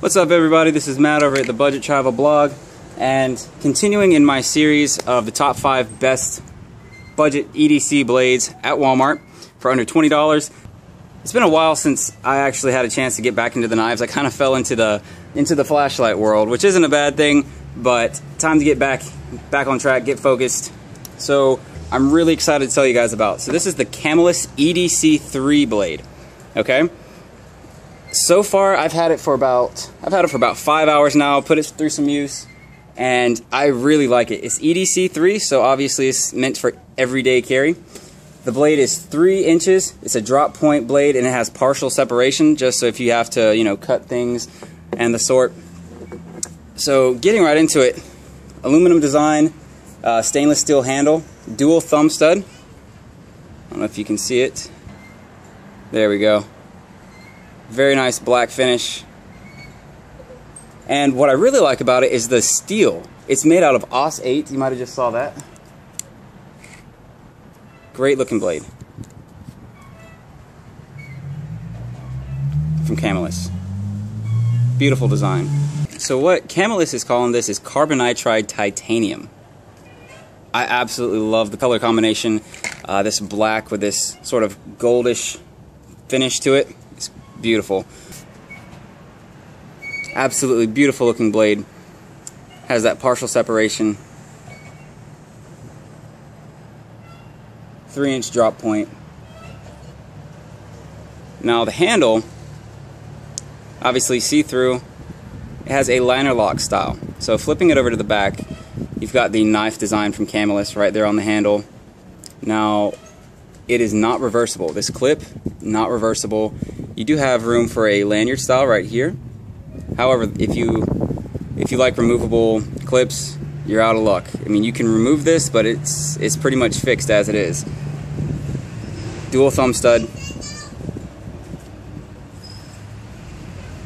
What's up, everybody? This is Matt over at the Budget Travel blog, and continuing in my series of the top 5 best budget EDC blades at Walmart for under $20. It's been a while since I actually had a chance to get back into the knives. I kind of fell into the flashlight world, which isn't a bad thing, but time to get back on track, get focused. So I'm really excited to tell you guys about. So this is the Camillus EDC3 blade. Okay. So far, I've had it for about 5 hours now. Put it through some use, and I really like it. It's EDC3, so obviously it's meant for everyday carry. The blade is 3 inches. It's a drop point blade, and it has partial separation, just so if you have to, cut things and the sort. So getting right into it, aluminum design, stainless steel handle, dual thumb stud. I don't know if you can see it. There we go. Very nice black finish. And what I really like about it is the steel. It's made out of Os 8. You might have just saw that. Great looking blade. From Camillus. Beautiful design. So what Camillus is calling this is carbonitride titanium. I absolutely love the color combination. This black with this sort of goldish finish to it. It's beautiful. Absolutely beautiful looking blade. Has that partial separation. 3-inch drop point. Now the handle, obviously see-through. It has a liner lock style. So flipping it over to the back, you've got the knife design from Camillus right there on the handle. Now it is not reversible. This clip, not reversible. You do have room for a lanyard style right here. However, if you like removable clips, you're out of luck. I mean, you can remove this, but it's pretty much fixed as it is. Dual thumb stud.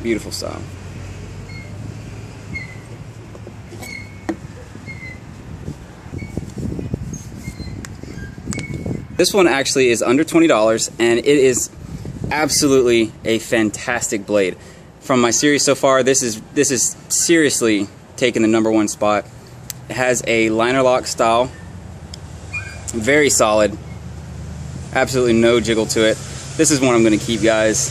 Beautiful style. This one actually is under $20, and it is absolutely a fantastic blade. From my series so far, this is seriously taking the #1 spot. It has a liner lock style, very solid, absolutely no jiggle to it. This is one I'm going to keep, guys.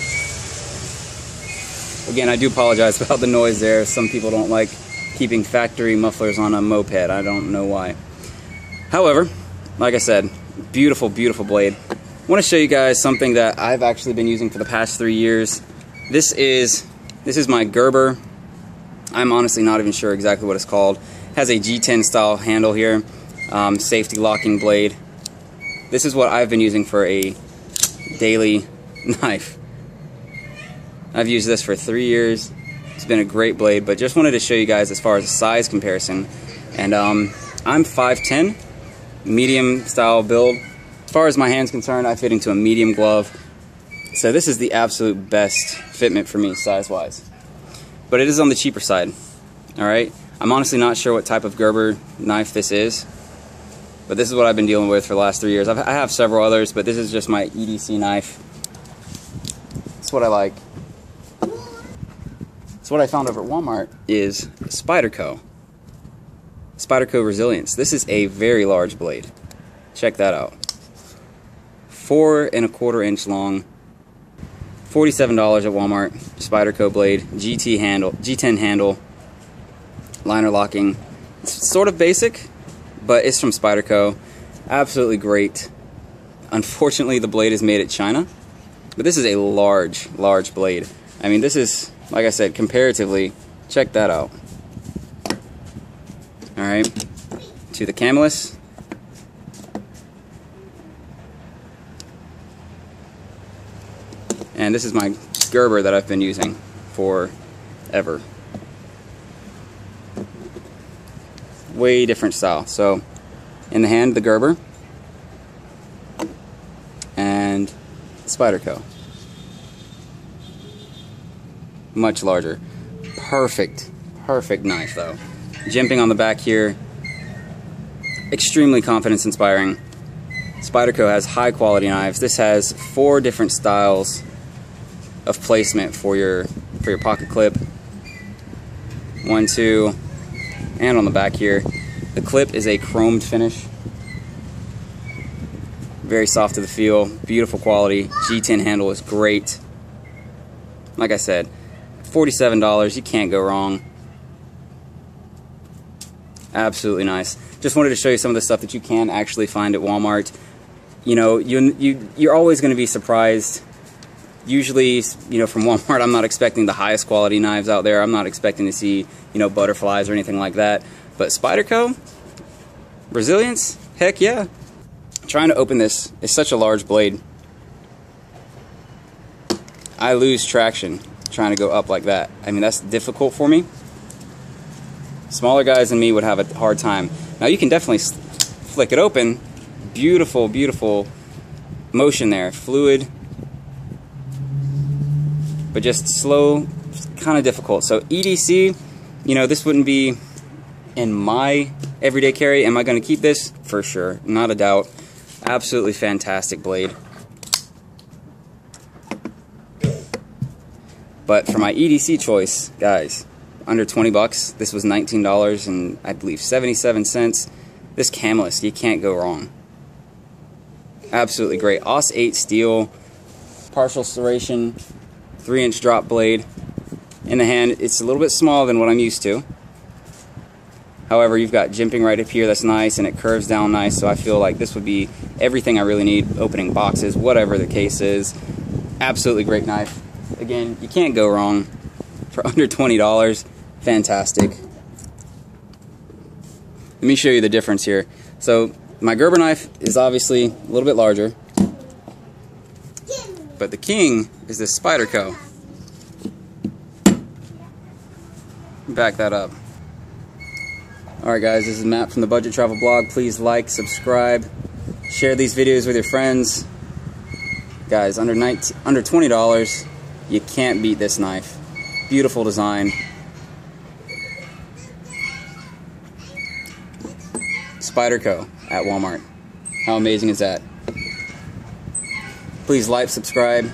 Again, I do apologize about the noise there. Some people don't like keeping factory mufflers on a moped. I don't know why. However, like I said, beautiful, beautiful blade. I want to show you guys something that I've actually been using for the past 3 years. This is my Gerber. I'm honestly not even sure exactly what it's called. It has a G10 style handle here, safety locking blade. This is what I've been using for a daily knife. I've used this for 3 years. It's been a great blade, but just wanted to show you guys as far as the size comparison. And I'm 5'10", medium style build. As far as my hand's concerned, I fit into a medium glove. So this is the absolute best fitment for me size-wise. But it is on the cheaper side. Alright? I'm honestly not sure what type of Gerber knife this is. But this is what I've been dealing with for the last 3 years. I have several others, but this is just my EDC knife. It's what I like. So what I found over at Walmart is Spyderco. Spyderco Resilience. This is a very large blade. Check that out. 4 1/4 inch long. $47 at Walmart. Spyderco blade. G10 handle. Liner locking. It's sort of basic, but it's from Spyderco. Absolutely great. Unfortunately, the blade is made in China, but this is a large blade. I mean, this is, like I said, comparatively, check that out. Alright, to the Camillus. And this is my Gerber that I've been using forever. Way different style. So, in the hand, the Gerber. And Spyderco. Much larger. Perfect knife, though. Jimping on the back here. Extremely confidence inspiring. Spyderco has high quality knives. This has 4 different styles of placement for your pocket clip. 1, 2, and on the back here. The clip is a chromed finish. Very soft to the feel, beautiful quality. G10 handle is great. Like I said, $47, you can't go wrong. Absolutely nice. Just wanted to show you some of the stuff that you can actually find at Walmart. You know, you're always going to be surprised. Usually, you know, from Walmart, I'm not expecting the highest quality knives out there. I'm not expecting to see, you know, butterflies or anything like that. But Spyderco, Brazilians, heck yeah. Trying to open this is such a large blade. I lose traction trying to go up like that. I mean, that's difficult for me. Smaller guys than me would have a hard time. Now you can definitely flick it open. Beautiful, beautiful motion there. Fluid, but just slow, kind of difficult. So EDC, you know, this wouldn't be in my everyday carry. Am I going to keep this? For sure, not a doubt. Absolutely fantastic blade. But for my EDC choice, guys, under 20 bucks. This was $19 and I believe 77 cents. This Camillus, you can't go wrong. Absolutely great. AUS 8 steel, partial serration, 3-inch drop blade. In the hand, it's a little bit smaller than what I'm used to. However, you've got jimping right up here, that's nice, and it curves down nice, so I feel like this would be everything I really need, opening boxes, whatever the case is. Absolutely great knife. Again, you can't go wrong. For under $20, fantastic. Let me show you the difference here. So, my Gerber knife is obviously a little bit larger, but the king is this Spyderco. Back that up. Alright guys, this is Matt from the Budget Travel Blog. Please like, subscribe, share these videos with your friends. Guys, under $20, you can't beat this knife. Beautiful design. Spyderco at Walmart. How amazing is that? Please like, subscribe,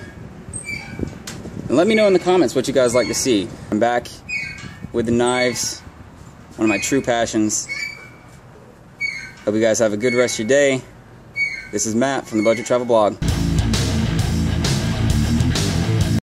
and let me know in the comments what you guys like to see. I'm back with the knives, one of my true passions. Hope you guys have a good rest of your day. This is Matt from the Budget Travel Blog.